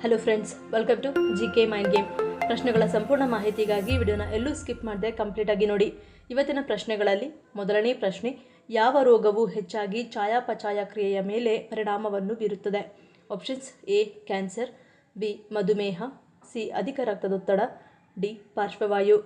Hello friends, welcome to GK mind game. ಪ್ರಶ್ನೆಗಳ ಸಂಪೂರ್ಣ ಮಾಹಿತಿಗಾಗಿ ವಿಡಿಯೋನ ಎಲ್ಲೂ ಸ್ಕಿಪ್ ಮಾಡದೆ ಕಂಪ್ಲೀಟ್ ಆಗಿ ನೋಡಿ. ಇವತ್ತಿನ ಪ್ರಶ್ನೆಗಳಲ್ಲಿ ಮೊದಲನೇ ಪ್ರಶ್ನೆ, ಯಾವ ರೋಗವು ಹೆಚ್ಚಾಗಿ ಚಯಾಪಚಯ ಕ್ರಿಯೆಯ ಮೇಲೆ ಪರಿಣಾಮವನ್ನು ಬೀರುತ್ತದೆ? ಆಪ್ಷನ್ಸ್: ಎ ಕ್ಯಾನ್ಸರ್, ಬಿ ಮಧುಮೇಹ, ಸಿ ಅಧಿಕ ರಕ್ತದೊತ್ತಡ, ಡಿ ಪಾರ್ಶ್ವವಾಯು.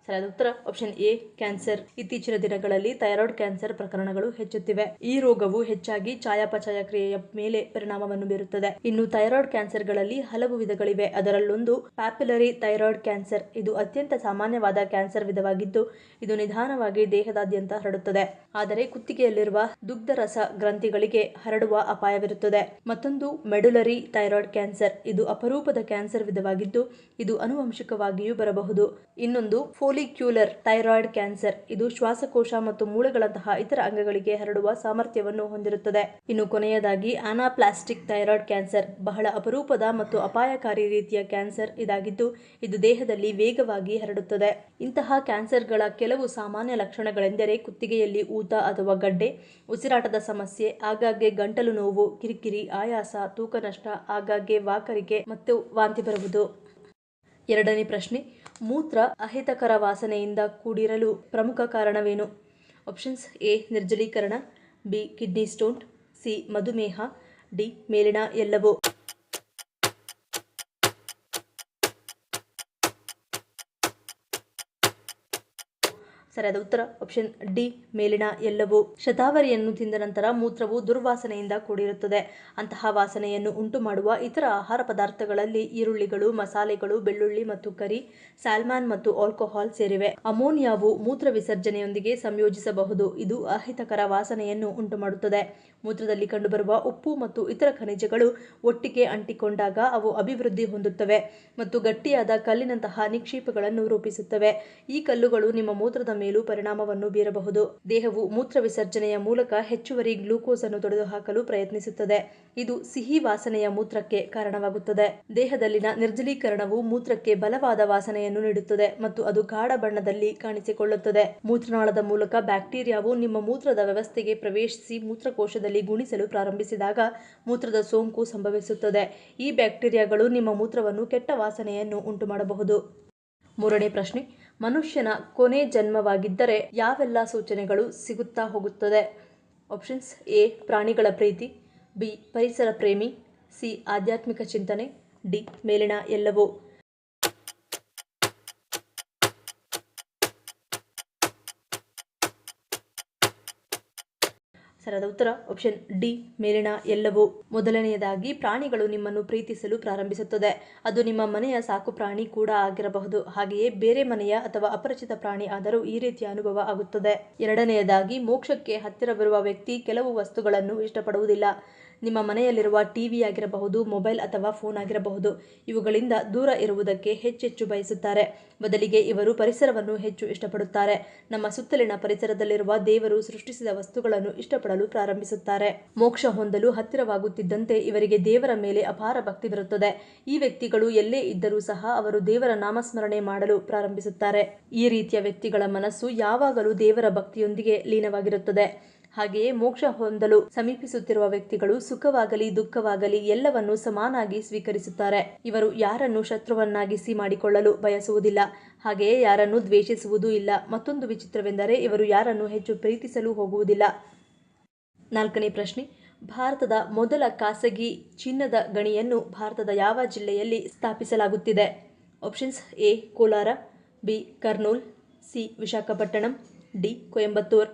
ಸರಿಯಾದ ಉತ್ತರ ಆಪ್ಷನ್ ಎ ಕ್ಯಾನ್ಸರ್. ಇತ್ತೀಚಿನ ದಿನಗಳಲ್ಲಿ ಥೈರಾಯ್ಡ್ ಕ್ಯಾನ್ಸರ್ ಪ್ರಕರಣಗಳು ಹೆಚ್ಚುತ್ತಿವೆ. ಈ ರೋಗವು ಹೆಚ್ಚಾಗಿ ಚಯಾಪಚಯ ಕ್ರಿಯೆಯ ಮೇಲೆ ಪರಿಣಾಮವನ್ನು ಬೀರುತ್ತದೆ. ಇನ್ನು ಥೈರಾಯ್ಡ್ ಕ್ಯಾನ್ಸರ್ಗಳಲ್ಲಿ ಹಲವು ವಿಧಗಳಿವೆ. ಅದರಲ್ಲೊಂದು ಪ್ಯಾಪಿಲರಿ ಥೈರಾಯ್ಡ್ ಕ್ಯಾನ್ಸರ್. ಇದು ಅತ್ಯಂತ ಸಾಮಾನ್ಯವಾದ ಕ್ಯಾನ್ಸರ್ ವಿಧವಾಗಿದ್ದು, ಇದು ನಿಧಾನವಾಗಿ ದೇಹದಾದ್ಯಂತ ಹರಡುತ್ತದೆ. ಆದರೆ ಕುತ್ತಿಗೆಯಲ್ಲಿರುವ ದುಗ್ಧರಸ ಗ್ರಂಥಿಗಳಿಗೆ ಹರಡುವ ಅಪಾಯವಿರುತ್ತದೆ. ಮತ್ತೊಂದು ಮೆಡುಲರಿ ಥೈರಾಯ್ಡ್ ಕ್ಯಾನ್ಸರ್. ಇದು ಅಪರೂಪದ ಕ್ಯಾನ್ಸರ್ ವಿಧವಾಗಿದ್ದು, ಇದು ಆನುವಂಶಿಕವಾಗಿಯೂ ಬರಬಹುದು. ಇನ್ನೊಂದು ಫೋಲಿಕ್ಯುಲರ್ ಥೈರಾಯ್ಡ್ ಕ್ಯಾನ್ಸರ್. ಇದು ಶ್ವಾಸಕೋಶ ಮತ್ತು ಮೂಳೆಗಳಂತಹ ಇತರ ಅಂಗಗಳಿಗೆ ಹರಡುವ ಸಾಮರ್ಥ್ಯವನ್ನು ಹೊಂದಿರುತ್ತದೆ. ಇನ್ನು ಕೊನೆಯದಾಗಿ ಅನಾಪ್ಲಾಸ್ಟಿಕ್ ಥೈರಾಯ್ಡ್ ಕ್ಯಾನ್ಸರ್. ಬಹಳ ಅಪರೂಪದ ಮತ್ತು ಅಪಾಯಕಾರಿ ರೀತಿಯ ಕ್ಯಾನ್ಸರ್ ಇದಾಗಿದ್ದು, ಇದು ದೇಹದಲ್ಲಿ ವೇಗವಾಗಿ ಹರಡುತ್ತದೆ. ಇಂತಹ ಕ್ಯಾನ್ಸರ್ಗಳ ಕೆಲವು ಸಾಮಾನ್ಯ ಲಕ್ಷಣಗಳೆಂದರೆ ಕುತ್ತಿಗೆಯಲ್ಲಿ ಊತ ಅಥವಾ ಗಡ್ಡೆ, ಉಸಿರಾಟದ ಸಮಸ್ಯೆ, ಆಗಾಗ್ಗೆ ಗಂಟಲು ನೋವು, ಕಿರಿಕಿರಿ, ಆಯಾಸ, ತೂಕ ನಷ್ಟ, ಆಗಾಗ್ಗೆ ವಾಕರಿಕೆ ಮತ್ತು ವಾಂತಿ ಬರುವುದು. ಎರಡನೇ ಪ್ರಶ್ನೆ, ಮೂತ್ರ ಅಹಿತಕರ ವಾಸನೆಯಿಂದ ಕೂಡಿರಲು ಪ್ರಮುಖ ಕಾರಣವೇನು? ಆಪ್ಷನ್ಸ್: ಎ ನಿರ್ಜಲೀಕರಣ, ಬಿ ಕಿಡ್ನಿ ಸ್ಟೋನ್, ಸಿ ಮಧುಮೇಹ, ಡಿ ಮೇಲಿನ ಎಲ್ಲವೂ. ಸರಿಯಾದ ಉತ್ತರ ಆಪ್ಷನ್ ಡಿ ಮೇಲಿನ ಎಲ್ಲವೂ. ಶತಾವರಿಯನ್ನು ತಿಂದ ನಂತರ ಮೂತ್ರವು ದುರ್ವಾಸನೆಯಿಂದ ಕೂಡಿರುತ್ತದೆ. ಅಂತಹ ವಾಸನೆಯನ್ನು ಉಂಟು ಮಾಡುವ ಇತರ ಆಹಾರ ಪದಾರ್ಥಗಳಲ್ಲಿ ಈರುಳ್ಳಿಗಳು, ಮಸಾಲೆಗಳು, ಬೆಳ್ಳುಳ್ಳಿ ಮತ್ತು ಕರಿ, ಸ್ಯಾಲ್ಮನ್ ಮತ್ತು ಆಲ್ಕೋಹಾಲ್ ಸೇರಿವೆ. ಅಮೋನಿಯಾವು ಮೂತ್ರ ವಿಸರ್ಜನೆಯೊಂದಿಗೆ ಸಂಯೋಜಿಸಬಹುದು. ಇದು ಅಹಿತಕರ ವಾಸನೆಯನ್ನು ಉಂಟುಮಾಡುತ್ತದೆ. ಮೂತ್ರದಲ್ಲಿ ಕಂಡುಬರುವ ಉಪ್ಪು ಮತ್ತು ಇತರ ಖನಿಜಗಳು ಒಟ್ಟಿಗೆ ಅಂಟಿಕೊಂಡಾಗ ಅವು ಅಭಿವೃದ್ಧಿ ಹೊಂದುತ್ತವೆ ಮತ್ತು ಗಟ್ಟಿಯಾದ ಕಲ್ಲಿನಂತಹ ನಿಕ್ಷೇಪಗಳನ್ನು ರೂಪಿಸುತ್ತವೆ. ಈ ಕಲ್ಲುಗಳು ನಿಮ್ಮ ಮೂತ್ರದ ಮೇಲೂ ಪರಿಣಾಮವನ್ನು ಬೀರಬಹುದು. ದೇಹವು ಮೂತ್ರ ವಿಸರ್ಜನೆಯ ಮೂಲಕ ಹೆಚ್ಚುವರಿ ಗ್ಲೂಕೋಸ್ ಅನ್ನು ತೊಡೆದುಹಾಕಲು ಪ್ರಯತ್ನಿಸುತ್ತದೆ. ಇದು ಸಿಹಿ ವಾಸನೆಯ ಮೂತ್ರಕ್ಕೆ ಕಾರಣವಾಗುತ್ತದೆ. ದೇಹದಲ್ಲಿನ ನಿರ್ಜಲೀಕರಣವು ಮೂತ್ರಕ್ಕೆ ಬಲವಾದ ವಾಸನೆಯನ್ನು ನೀಡುತ್ತದೆ ಮತ್ತು ಅದು ಗಾಢ ಬಣ್ಣದಲ್ಲಿ ಕಾಣಿಸಿಕೊಳ್ಳುತ್ತದೆ. ಮೂತ್ರನಾಳದ ಮೂಲಕ ಬ್ಯಾಕ್ಟೀರಿಯಾವು ನಿಮ್ಮ ಮೂತ್ರದ ವ್ಯವಸ್ಥೆಗೆ ಪ್ರವೇಶಿಸಿ ಮೂತ್ರಕೋಶದಲ್ಲಿ ಗುಣಿಸಲು ಪ್ರಾರಂಭಿಸಿದಾಗ ಮೂತ್ರದ ಸೋಂಕು ಸಂಭವಿಸುತ್ತದೆ. ಈ ಬ್ಯಾಕ್ಟೀರಿಯಾಗಳು ನಿಮ್ಮ ಮೂತ್ರವನ್ನು ಕೆಟ್ಟ ವಾಸನೆಯನ್ನು ಉಂಟುಮಾಡಬಹುದು. ಮೂರನೇ ಪ್ರಶ್ನೆ, ಮನುಷ್ಯನ ಕೊನೆ ಜನ್ಮವಾಗಿದ್ದರೆ ಯಾವೆಲ್ಲ ಸೂಚನೆಗಳು ಸಿಗುತ್ತಾ ಹೋಗುತ್ತದೆ? ಆಪ್ಷನ್ಸ್: ಎ ಪ್ರಾಣಿಗಳ ಪ್ರೀತಿ, ಬಿ ಪರಿಸರ ಪ್ರೇಮಿ, ಸಿ ಆಧ್ಯಾತ್ಮಿಕ ಚಿಂತನೆ, ಡಿ ಮೇಲಿನ ಎಲ್ಲವೂ. ಸರಿಯಾದ ಉತ್ತರ ಆಪ್ಷನ್ ಡಿ ಮೇಲಿನ ಎಲ್ಲವೂ. ಮೊದಲನೆಯದಾಗಿ, ಪ್ರಾಣಿಗಳು ನಿಮ್ಮನ್ನು ಪ್ರೀತಿಸಲು ಪ್ರಾರಂಭಿಸುತ್ತದೆ. ಅದು ನಿಮ್ಮ ಮನೆಯ ಸಾಕು ಪ್ರಾಣಿ ಕೂಡ ಆಗಿರಬಹುದು. ಹಾಗೆಯೇ ಬೇರೆ ಮನೆಯ ಅಥವಾ ಅಪರಿಚಿತ ಪ್ರಾಣಿ ಆದರೂ ಈ ರೀತಿಯ ಅನುಭವ ಆಗುತ್ತದೆ. ಎರಡನೆಯದಾಗಿ, ಮೋಕ್ಷಕ್ಕೆ ಹತ್ತಿರವಿರುವ ವ್ಯಕ್ತಿ ಕೆಲವು ವಸ್ತುಗಳನ್ನು ಇಷ್ಟಪಡುವುದಿಲ್ಲ. ನಿಮ್ಮ ಮನೆಯಲ್ಲಿರುವ ಟಿವಿ ಆಗಿರಬಹುದು, ಮೊಬೈಲ್ ಅಥವಾ ಫೋನ್ ಆಗಿರಬಹುದು. ಇವುಗಳಿಂದ ದೂರ ಇರುವುದಕ್ಕೆ ಹೆಚ್ಚೆಚ್ಚು ಬಯಸುತ್ತಾರೆ. ಬದಲಿಗೆ ಇವರು ಪರಿಸರವನ್ನು ಹೆಚ್ಚು ಇಷ್ಟಪಡುತ್ತಾರೆ. ನಮ್ಮ ಸುತ್ತಲಿನ ಪರಿಸರದಲ್ಲಿರುವ ದೇವರು ಸೃಷ್ಟಿಸಿದ ವಸ್ತುಗಳನ್ನು ಇಷ್ಟಪಡಲು ಪ್ರಾರಂಭಿಸುತ್ತಾರೆ. ಮೋಕ್ಷ ಹೊಂದಲು ಹತ್ತಿರವಾಗುತ್ತಿದ್ದಂತೆ ಇವರಿಗೆ ದೇವರ ಮೇಲೆ ಅಪಾರ ಭಕ್ತಿ ಬರುತ್ತದೆ. ಈ ವ್ಯಕ್ತಿಗಳು ಎಲ್ಲೇ ಇದ್ದರೂ ಸಹ ಅವರು ದೇವರ ನಾಮಸ್ಮರಣೆ ಮಾಡಲು ಪ್ರಾರಂಭಿಸುತ್ತಾರೆ. ಈ ರೀತಿಯ ವ್ಯಕ್ತಿಗಳ ಮನಸ್ಸು ಯಾವಾಗಲೂ ದೇವರ ಭಕ್ತಿಯೊಂದಿಗೆ ಲೀನವಾಗಿರುತ್ತದೆ. ಹಾಗೆಯೇ ಮೋಕ್ಷ ಹೊಂದಲು ಸಮೀಪಿಸುತ್ತಿರುವ ವ್ಯಕ್ತಿಗಳು ಸುಖವಾಗಲಿ ದುಃಖವಾಗಲಿ ಎಲ್ಲವನ್ನೂ ಸಮಾನಾಗಿ ಸ್ವೀಕರಿಸುತ್ತಾರೆ. ಇವರು ಯಾರನ್ನು ಶತ್ರುವನ್ನಾಗಿಸಿ ಮಾಡಿಕೊಳ್ಳಲು ಬಯಸುವುದಿಲ್ಲ. ಹಾಗೆಯೇ ಯಾರನ್ನು ದ್ವೇಷಿಸುವುದೂ ಇಲ್ಲ. ಮತ್ತೊಂದು ವಿಚಿತ್ರವೆಂದರೆ ಇವರು ಯಾರನ್ನು ಹೆಚ್ಚು ಪ್ರೀತಿಸಲು ಹೋಗುವುದಿಲ್ಲ. ನಾಲ್ಕನೇ ಪ್ರಶ್ನೆ, ಭಾರತದ ಮೊದಲ ಖಾಸಗಿ ಚಿನ್ನದ ಗಣಿಯನ್ನು ಭಾರತದ ಯಾವ ಜಿಲ್ಲೆಯಲ್ಲಿ ಸ್ಥಾಪಿಸಲಾಗುತ್ತಿದೆ? Options: A Kolar, B Kurnool, C Visakhapatnam, D Coimbatore.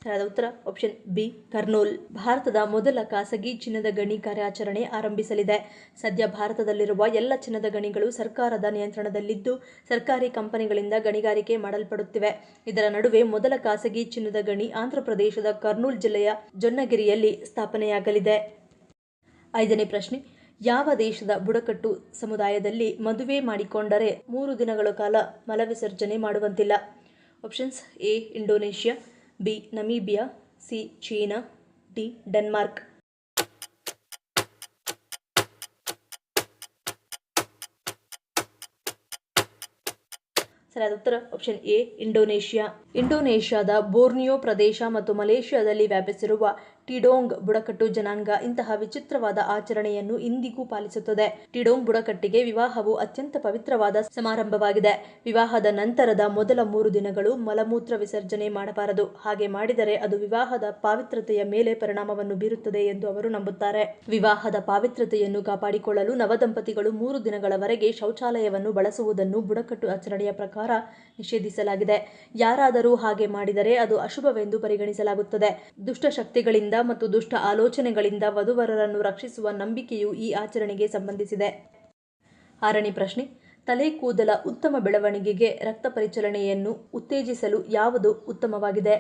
ಸರಿಯಾದ ಉತ್ತರ ಆಪ್ಷನ್ ಬಿ ಕರ್ನೂಲ್. ಭಾರತದ ಮೊದಲ ಖಾಸಗಿ ಚಿನ್ನದ ಗಣಿ ಕಾರ್ಯಾಚರಣೆ ಆರಂಭಿಸಲಿದೆ. ಸದ್ಯ ಭಾರತದಲ್ಲಿರುವ ಎಲ್ಲ ಚಿನ್ನದ ಗಣಿಗಳು ಸರ್ಕಾರದ ನಿಯಂತ್ರಣದಲ್ಲಿದ್ದು, ಸರ್ಕಾರಿ ಕಂಪನಿಗಳಿಂದ ಗಣಿಗಾರಿಕೆ ಮಾಡಲ್ಪಡುತ್ತಿವೆ. ಇದರ ನಡುವೆ ಮೊದಲ ಖಾಸಗಿ ಚಿನ್ನದ ಗಣಿ ಆಂಧ್ರಪ್ರದೇಶದ ಕರ್ನೂಲ್ ಜಿಲ್ಲೆಯ ಜೊನ್ನಗಿರಿಯಲ್ಲಿ ಸ್ಥಾಪನೆಯಾಗಲಿದೆ. ಐದನೇ ಪ್ರಶ್ನೆ, ಯಾವ ದೇಶದ ಬುಡಕಟ್ಟು ಸಮುದಾಯದಲ್ಲಿ ಮದುವೆ ಮಾಡಿಕೊಂಡರೆ 3 ದಿನಗಳ ಕಾಲ ಮಲವಿಸರ್ಜನೆ ಮಾಡುವಂತಿಲ್ಲ? Options: A Indonesia, B Namibia, C China, D Denmark. ಸರಿಯಾದ ಉತ್ತರ ಆಪ್ಷನ್ ಎ ಇಂಡೋನೇಷ್ಯಾ. ಇಂಡೋನೇಷ್ಯಾದ ಬೋರ್ನಿಯೋ ಪ್ರದೇಶ ಮತ್ತು ಮಲೇಷ್ಯಾದಲ್ಲಿ ವ್ಯಾಪಿಸಿರುವ ಟಿಡೋಂಗ್ ಬುಡಕಟ್ಟು ಜನಾಂಗ ಇಂತಹ ವಿಚಿತ್ರವಾದ ಆಚರಣೆಯನ್ನು ಇಂದಿಗೂ ಪಾಲಿಸುತ್ತದೆ. ಟಿಡೋಂಗ್ ಬುಡಕಟ್ಟಿಗೆ ವಿವಾಹವು ಅತ್ಯಂತ ಪವಿತ್ರವಾದ ಸಮಾರಂಭವಾಗಿದೆ. ವಿವಾಹದ ನಂತರದ ಮೊದಲ 3 ದಿನಗಳು ಮಲಮೂತ್ರ ವಿಸರ್ಜನೆ ಮಾಡಬಾರದು. ಹಾಗೆ ಮಾಡಿದರೆ ಅದು ವಿವಾಹದ ಪಾವಿತ್ರತೆಯ ಮೇಲೆ ಪರಿಣಾಮವನ್ನು ಬೀರುತ್ತದೆ ಎಂದು ಅವರು ನಂಬುತ್ತಾರೆ. ವಿವಾಹದ ಪಾವಿತ್ರತೆಯನ್ನು ಕಾಪಾಡಿಕೊಳ್ಳಲು ನವದಂಪತಿಗಳು 3 ದಿನಗಳವರೆಗೆ ಶೌಚಾಲಯವನ್ನು ಬಳಸುವುದನ್ನು ಬುಡಕಟ್ಟು ಆಚರಣೆಯ ಪ್ರಕಾರ ನಿಷೇಧಿಸಲಾಗಿದೆ. ಯಾರಾದರೂ ಹಾಗೆ ಮಾಡಿದರೆ ಅದು ಅಶುಭವೆಂದು ಪರಿಗಣಿಸಲಾಗುತ್ತದೆ. ದುಷ್ಟಶಕ್ತಿಗಳಿಂದ ಮತ್ತು ದುಷ್ಟ ಆಲೋಚನೆಗಳಿಂದ ವಧುವರರನ್ನು ರಕ್ಷಿಸುವ ನಂಬಿಕೆಯು ಈ ಆಚರಣೆಗೆ ಸಂಬಂಧಿಸಿದೆ. 6ನೇ ಪ್ರಶ್ನೆ, ತಲೆ ಕೂದಲ ಉತ್ತಮ ಬೆಳವಣಿಗೆಗೆ ರಕ್ತ ಪರಿಚಲನೆಯನ್ನು ಉತ್ತೇಜಿಸಲು ಯಾವುದು ಉತ್ತಮವಾಗಿದೆ?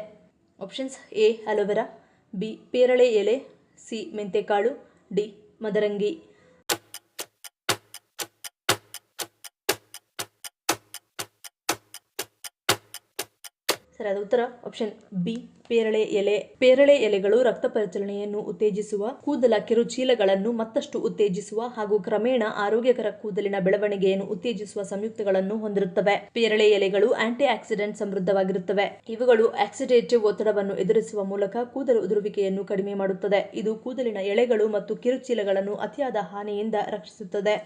ಆಪ್ಷನ್ಸ್ ಎ ಅಲೋವೆರಾ, ಬಿ ಪೇರಳೆ ಎಲೆ, ಸಿ ಮೆಂತೆಕಾಳು, ಡಿ ಮದರಂಗಿ. ಸರಿಯಾದ ಉತ್ತರ ಆಪ್ಷನ್ ಬಿ ಪೇರಳೆ ಎಲೆ. ಪೇರಳೆ ಎಲೆಗಳು ರಕ್ತ ಪರಿಚಲನೆಯನ್ನು ಉತ್ತೇಜಿಸುವ, ಕೂದಲ ಕಿರುಚೀಲಗಳನ್ನು ಮತ್ತಷ್ಟು ಉತ್ತೇಜಿಸುವ ಹಾಗೂ ಕ್ರಮೇಣ ಆರೋಗ್ಯಕರ ಕೂದಲಿನ ಬೆಳವಣಿಗೆಯನ್ನು ಉತ್ತೇಜಿಸುವ ಸಂಯುಕ್ತಗಳನ್ನು ಹೊಂದಿರುತ್ತವೆ. ಪೇರಳೆ ಎಲೆಗಳು ಆಂಟಿ ಆಕ್ಸಿಡೆಂಟ್ ಸಮೃದ್ಧವಾಗಿರುತ್ತವೆ. ಇವುಗಳು ಆಕ್ಸಿಡೇಟಿವ್ ಒತ್ತಡವನ್ನು ಎದುರಿಸುವ ಮೂಲಕ ಕೂದಲು ಉದುರುವಿಕೆಯನ್ನು ಕಡಿಮೆ ಮಾಡುತ್ತದೆ. ಇದು ಕೂದಲಿನ ಎಳೆಗಳು ಮತ್ತು ಕಿರುಚೀಲಗಳನ್ನು ಅತಿಯಾದ ಹಾನಿಯಿಂದ ರಕ್ಷಿಸುತ್ತದೆ.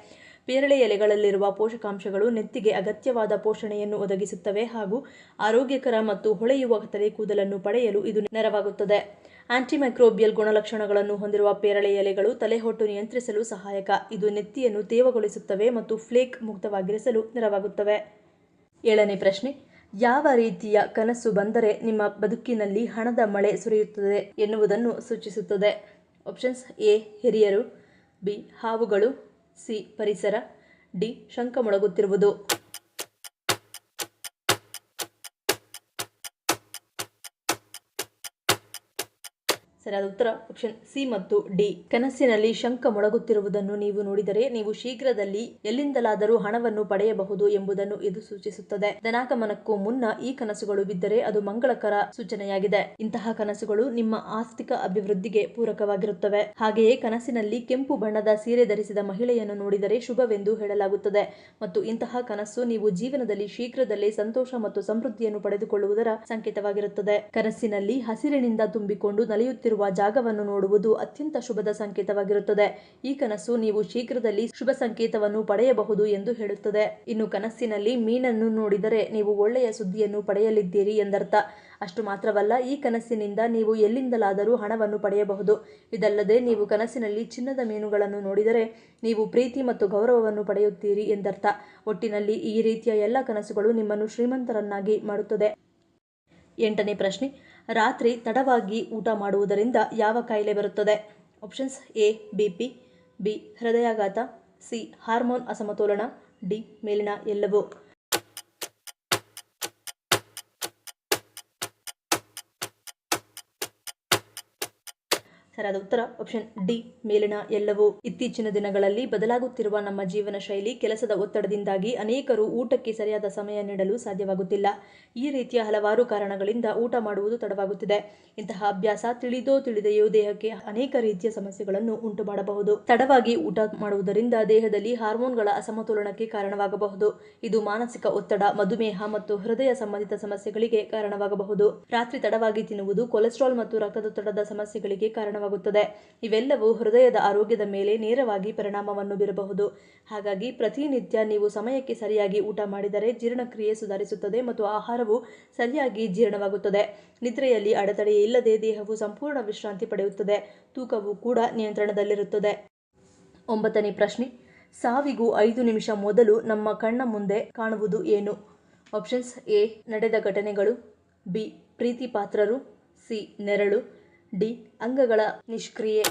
ಪೇರಳೆ ಎಲೆಗಳಲ್ಲಿರುವ ಪೋಷಕಾಂಶಗಳು ನೆತ್ತಿಗೆ ಅಗತ್ಯವಾದ ಪೋಷಣೆಯನ್ನು ಒದಗಿಸುತ್ತವೆ ಹಾಗೂ ಆರೋಗ್ಯಕರ ಮತ್ತು ಹೊಳೆಯುವ ತಲೆ ಕೂದಲನ್ನು ಪಡೆಯಲು ಇದು ನೆರವಾಗುತ್ತದೆ. ಆಂಟಿಮೈಕ್ರೋಬಿಯಲ್ ಗುಣಲಕ್ಷಣಗಳನ್ನು ಹೊಂದಿರುವ ಪೇರಳೆ ಎಲೆಗಳು ತಲೆಹೊಟ್ಟು ನಿಯಂತ್ರಿಸಲು ಸಹಾಯಕ. ಇದು ನೆತ್ತಿಯನ್ನು ತೇವಗೊಳಿಸುತ್ತವೆ ಮತ್ತು ಫ್ಲೇಕ್ ಮುಕ್ತವಾಗಿರಿಸಲು ನೆರವಾಗುತ್ತವೆ. 7ನೇ ಪ್ರಶ್ನೆ, ಯಾವ ರೀತಿಯ ಕನಸು ಬಂದರೆ ನಿಮ್ಮ ಬದುಕಿನಲ್ಲಿ ಹಣದ ಮಳೆ ಸುರಿಯುತ್ತದೆ ಎನ್ನುವುದನ್ನು ಸೂಚಿಸುತ್ತದೆ? ಆಪ್ಷನ್ಸ್ ಎ ಹಿರಿಯರು, ಬಿ ಹಾವುಗಳು, ಸಿ ಪರಿಸರ, ಡಿ ಶಂಖ ಮೊಳಗುತ್ತಿರುವುದು. ಸರಿಯಾದ ಉತ್ತರ ಆಪ್ಷನ್ ಸಿ ಮತ್ತು ಡಿ. ಕನಸಿನಲ್ಲಿ ಶಂಖ ಮೊಳಗುತ್ತಿರುವುದನ್ನು ನೀವು ನೋಡಿದರೆ ನೀವು ಶೀಘ್ರದಲ್ಲಿ ಎಲ್ಲಿಂದಲಾದರೂ ಹಣವನ್ನು ಪಡೆಯಬಹುದು ಎಂಬುದನ್ನು ಇದು ಸೂಚಿಸುತ್ತದೆ. ಧನಾಗಮನಕ್ಕೂ ಮುನ್ನ ಈ ಕನಸುಗಳು ಬಿದ್ದರೆ ಅದು ಮಂಗಳಕರ ಸೂಚನೆಯಾಗಿದೆ. ಇಂತಹ ಕನಸುಗಳು ನಿಮ್ಮ ಆರ್ಥಿಕ ಅಭಿವೃದ್ಧಿಗೆ ಪೂರಕವಾಗಿರುತ್ತವೆ. ಹಾಗೆಯೇ ಕನಸಿನಲ್ಲಿ ಕೆಂಪು ಬಣ್ಣದ ಸೀರೆ ಧರಿಸಿದ ಮಹಿಳೆಯನ್ನು ನೋಡಿದರೆ ಶುಭವೆಂದು ಹೇಳಲಾಗುತ್ತದೆ ಮತ್ತು ಇಂತಹ ಕನಸು ನೀವು ಜೀವನದಲ್ಲಿ ಶೀಘ್ರದಲ್ಲೇ ಸಂತೋಷ ಮತ್ತು ಸಮೃದ್ಧಿಯನ್ನು ಪಡೆದುಕೊಳ್ಳುವುದರ ಸಂಕೇತವಾಗಿರುತ್ತದೆ. ಕನಸಿನಲ್ಲಿ ಹಸಿರಿನಿಂದ ತುಂಬಿಕೊಂಡು ನಲಿಯುತ್ತಿರುವ ಜಾಗವನ್ನು ನೋಡುವುದು ಅತ್ಯಂತ ಶುಭದ ಸಂಕೇತವಾಗಿರುತ್ತದೆ. ಈ ಕನಸು ನೀವು ಶೀಘ್ರದಲ್ಲಿ ಶುಭ ಸಂಕೇತವನ್ನು ಪಡೆಯಬಹುದು ಎಂದು ಹೇಳುತ್ತದೆ. ಇನ್ನು ಕನಸಿನಲ್ಲಿ ಮೀನನ್ನು ನೋಡಿದರೆ ನೀವು ಒಳ್ಳೆಯ ಸುದ್ದಿಯನ್ನು ಪಡೆಯಲಿದ್ದೀರಿ ಎಂದರ್ಥ. ಅಷ್ಟು ಮಾತ್ರವಲ್ಲ, ಈ ಕನಸಿನಿಂದ ನೀವು ಎಲ್ಲಿಂದಲಾದರೂ ಹಣವನ್ನು ಪಡೆಯಬಹುದು. ಇದಲ್ಲದೆ ನೀವು ಕನಸಿನಲ್ಲಿ ಚಿನ್ನದ ಮೀನುಗಳನ್ನು ನೋಡಿದರೆ ನೀವು ಪ್ರೀತಿ ಮತ್ತು ಗೌರವವನ್ನು ಪಡೆಯುತ್ತೀರಿ ಎಂದರ್ಥ. ಒಟ್ಟಿನಲ್ಲಿ ಈ ರೀತಿಯ ಎಲ್ಲ ಕನಸುಗಳು ನಿಮ್ಮನ್ನು ಶ್ರೀಮಂತರನ್ನಾಗಿ ಮಾಡುತ್ತದೆ. 8ನೇ ಪ್ರಶ್ನೆ, ರಾತ್ರಿ ತಡವಾಗಿ ಊಟ ಮಾಡುವುದರಿಂದ ಯಾವ ಕಾಯಿಲೆ ಬರುತ್ತದೆ? ಆಪ್ಷನ್ಸ್ ಎ ಬಿಪಿ, ಬಿ ಹೃದಯಾಘಾತ, ಸಿ ಹಾರ್ಮೋನ್ ಅಸಮತೋಲನ, ಡಿ ಮೇಲಿನ ಎಲ್ಲವೂ. ಸರಿಯಾದ ಉತ್ತರ ಆಪ್ಷನ್ ಡಿ ಮೇಲಿನ ಎಲ್ಲವೂ. ಇತ್ತೀಚಿನ ದಿನಗಳಲ್ಲಿ ಬದಲಾಗುತ್ತಿರುವ ನಮ್ಮ ಜೀವನ ಶೈಲಿ, ಕೆಲಸದ ಒತ್ತಡದಿಂದಾಗಿ ಅನೇಕರು ಊಟಕ್ಕೆ ಸರಿಯಾದ ಸಮಯ ನೀಡಲು ಸಾಧ್ಯವಾಗುತ್ತಿಲ್ಲ. ಈ ರೀತಿಯ ಹಲವಾರು ಕಾರಣಗಳಿಂದ ಊಟ ಮಾಡುವುದು ತಡವಾಗುತ್ತಿದೆ. ಇಂತಹ ಅಭ್ಯಾಸ ತಿಳಿದೋ ತಿಳಿದೆಯೋ ದೇಹಕ್ಕೆ ಅನೇಕ ರೀತಿಯ ಸಮಸ್ಯೆಗಳನ್ನು ಉಂಟು ಮಾಡಬಹುದು. ತಡವಾಗಿ ಊಟ ಮಾಡುವುದರಿಂದ ದೇಹದಲ್ಲಿ ಹಾರ್ಮೋನ್ಗಳ ಅಸಮತೋಲನಕ್ಕೆ ಕಾರಣವಾಗಬಹುದು. ಇದು ಮಾನಸಿಕ ಒತ್ತಡ, ಮಧುಮೇಹ ಮತ್ತು ಹೃದಯ ಸಂಬಂಧಿತ ಸಮಸ್ಯೆಗಳಿಗೆ ಕಾರಣವಾಗಬಹುದು. ರಾತ್ರಿ ತಡವಾಗಿ ತಿನ್ನುವುದು ಕೊಲೆಸ್ಟ್ರಾಲ್ ಮತ್ತು ರಕ್ತದೊತ್ತಡದ ಸಮಸ್ಯೆಗಳಿಗೆ ಕಾರಣವಾಗುತ್ತದೆ. ಇವೆಲ್ಲವೂ ಹೃದಯದ ಆರೋಗ್ಯದ ಮೇಲೆ ನೇರವಾಗಿ ಪರಿಣಾಮವನ್ನು ಬೀರಬಹುದು. ಹಾಗಾಗಿ ಪ್ರತಿನಿತ್ಯ ನೀವು ಸಮಯಕ್ಕೆ ಸರಿಯಾಗಿ ಊಟ ಮಾಡಿದರೆ ಜೀರ್ಣಕ್ರಿಯೆ ಸುಧಾರಿಸುತ್ತದೆ ಮತ್ತು ಆಹಾರವು ಸರಿಯಾಗಿ ಜೀರ್ಣವಾಗುತ್ತದೆ. ನಿದ್ರೆಯಲ್ಲಿ ಅಡೆತಡೆ ಇಲ್ಲದೆ ದೇಹವು ಸಂಪೂರ್ಣ ವಿಶ್ರಾಂತಿ ಪಡೆಯುತ್ತದೆ. ತೂಕವು ಕೂಡ ನಿಯಂತ್ರಣದಲ್ಲಿರುತ್ತದೆ. 9ನೇ ಪ್ರಶ್ನೆ, ಸಾವಿಗೂ 5 ನಿಮಿಷ ಮೊದಲು ನಮ್ಮ ಕಣ್ಣ ಮುಂದೆ ಕಾಣುವುದು ಏನು? ಆಪ್ಷನ್ಸ್ ಎ ನಡೆದ ಘಟನೆಗಳು, ಬಿ ಪ್ರೀತಿ ಪಾತ್ರರು, ಸಿ ನೆರಳು, ಡಿ ಅಂಗಗಳ ನಿಷ್ಕ್ರಿಯೆ.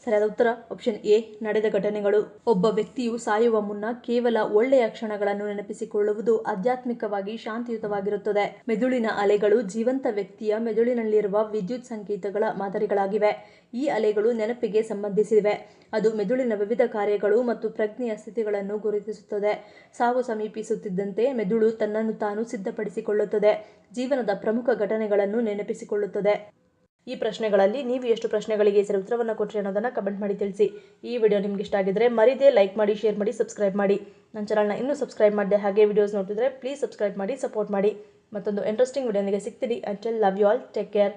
ಸರಿಯಾದ ಉತ್ತರ ಆಪ್ಷನ್ ಎ ನಡೆದ ಘಟನೆಗಳು. ಒಬ್ಬ ವ್ಯಕ್ತಿಯು ಸಾಯುವ ಮುನ್ನ ಕೇವಲ ಒಳ್ಳೆಯ ಕ್ಷಣಗಳನ್ನು ನೆನಪಿಸಿಕೊಳ್ಳುವುದು ಆಧ್ಯಾತ್ಮಿಕವಾಗಿ ಶಾಂತಿಯುತವಾಗಿರುತ್ತದೆ. ಮೆದುಳಿನ ಅಲೆಗಳು ಜೀವಂತ ವ್ಯಕ್ತಿಯ ಮೆದುಳಿನಲ್ಲಿರುವ ವಿದ್ಯುತ್ ಸಂಕೇತಗಳ ಮಾದರಿಗಳಾಗಿವೆ. ಈ ಅಲೆಗಳು ನೆನಪಿಗೆ ಸಂಬಂಧಿಸಿವೆ. ಅದು ಮೆದುಳಿನ ವಿವಿಧ ಕಾರ್ಯಗಳು ಮತ್ತು ಪ್ರಜ್ಞೆಯ ಸ್ಥಿತಿಗಳನ್ನು ಗುರುತಿಸುತ್ತದೆ. ಸಾವು ಸಮೀಪಿಸುತ್ತಿದ್ದಂತೆ ಮೆದುಳು ತನ್ನನ್ನು ತಾನು ಸಿದ್ಧಪಡಿಸಿಕೊಳ್ಳುತ್ತದೆ, ಜೀವನದ ಪ್ರಮುಖ ಘಟನೆಗಳನ್ನು ನೆನಪಿಸಿಕೊಳ್ಳುತ್ತದೆ. ಈ ಪ್ರಶ್ನೆಗಳಲ್ಲಿ ನೀವು ಎಷ್ಟು ಪ್ರಶ್ನೆಗಳಿಗೆ ಸರಿ ಉತ್ತರವನ್ನು ಕೊಟ್ಟರೆ ಅನ್ನೋದನ್ನು ಕಮೆಂಟ್ ಮಾಡಿ ತಿಳಿಸಿ. ಈ ವಿಡಿಯೋ ನಿಮ್ಗೆ ಇಷ್ಟ ಆಗಿದ್ರೆ ಮರಿದೇ ಲೈಕ್ ಮಾಡಿ, ಶೇರ್ ಮಾಡಿ, ಸಬ್ಸ್ಕ್ರೈಬ್ ಮಾಡಿ. ನನ್ನ ಚಾನಲ್ನ ಇನ್ನೂ ಸಬ್ಸ್ಕ್ರೈಬ್ ಮಾಡಿದೆ ಹಾಗೆ ವಿಡಿಯೋಸ್ ನೋಡ್ತಿದ್ರೆ ಪ್ಲೀಸ್ ಸಬ್ಸ್ಕ್ರೈಬ್ ಮಾಡಿ, ಸಪೋರ್ಟ್ ಮಾಡಿ. ಮತ್ತೊಂದು ಇಂಟ್ರೆಸ್ಟಿಂಗ್ ವಿಡಿಯೋನಿಗೆ ಸಿಗ್ತೀನಿ. Until love you all, take care.